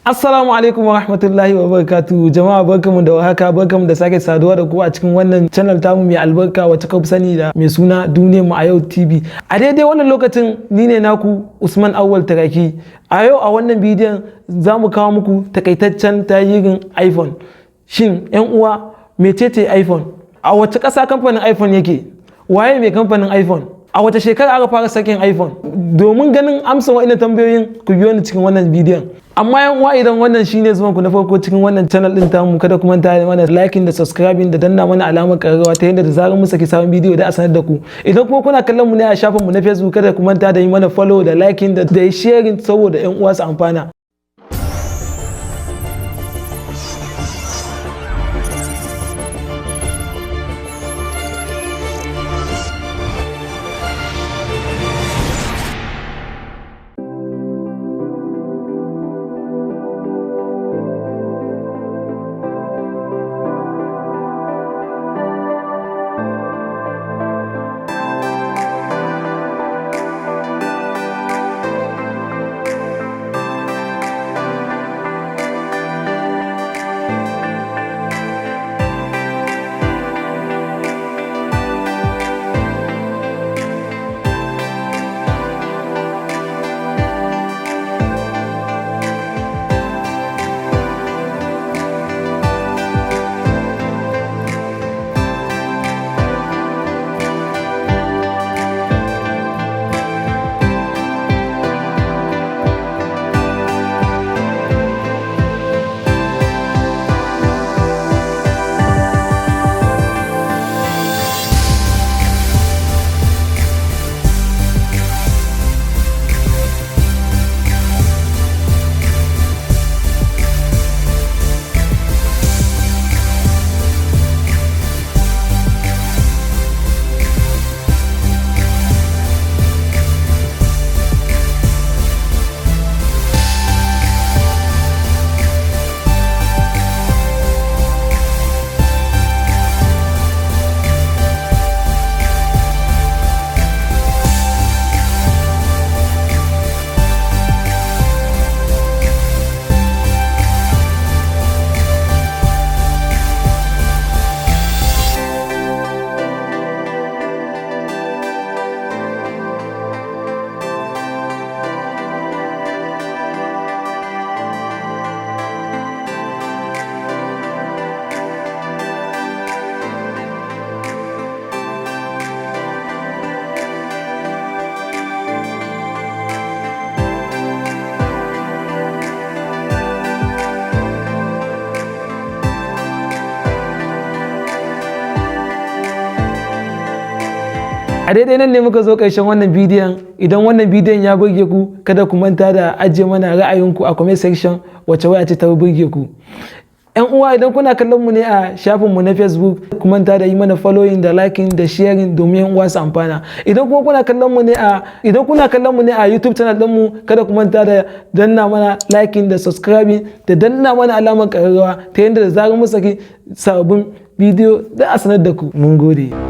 Assalamu alaikum wa rahmatullahi wa barakatuhu. Jama'a barkamu da warhaka, barkamu da sake saduwa da ku a cikin wannan channel tamu mai albarka wacce ka fi sani da mai suna Duniyar mu a yau TV. A daidai wannan lokacin ni ne naku Usman Awwal Taraki. A yau a wannan bidiyon za mu kawo muku takaitaccen tarihin iPhone. Shin 'yan uwa mecece iPhone? A wace ƙasa kamfanin iPhone yake? Waye mai kamfanin iPhone? A wace shekara aka fara sakin iPhone? Domin ganin amsa wa'ina tambayoyin ku biyo ni cikin wannan bidiyon. Amma yan uwa idan wannan shine zuwan ku na farko cikin wannan channel din tamu, kada ku manta da mana liking da subscribing da danna mana alamar karrawa ta yadda da zarar mun saki sabon bidiyo da a sanar da ku. Idan kuma kuna kallon mu ne a shafin mu na Facebook, kada ku manta da yi mana follow da liking da sharing saboda yan uwa su amfana. A daidai nan ne muka zo ƙarshen wannan bidiyon. Idan wannan bidiyon ya burge ku, kada ku manta da ajiye mana ra'ayinku a comment section wacce waya ce ta burge ku. 'Yan uwa idan kuna kallon mu ne a shafin mu na Facebook, ku manta da yi mana following da liking da sharing domin 'yan uwa su amfana. Idan kuma kuna kallon mu ne a YouTube channel din mu, kada ku manta da danna mana liking da subscribing da danna mana alamar ƙararrawa ta yadda da zarar mun saki sababbin bidiyo da a sanar da ku. Mun gode.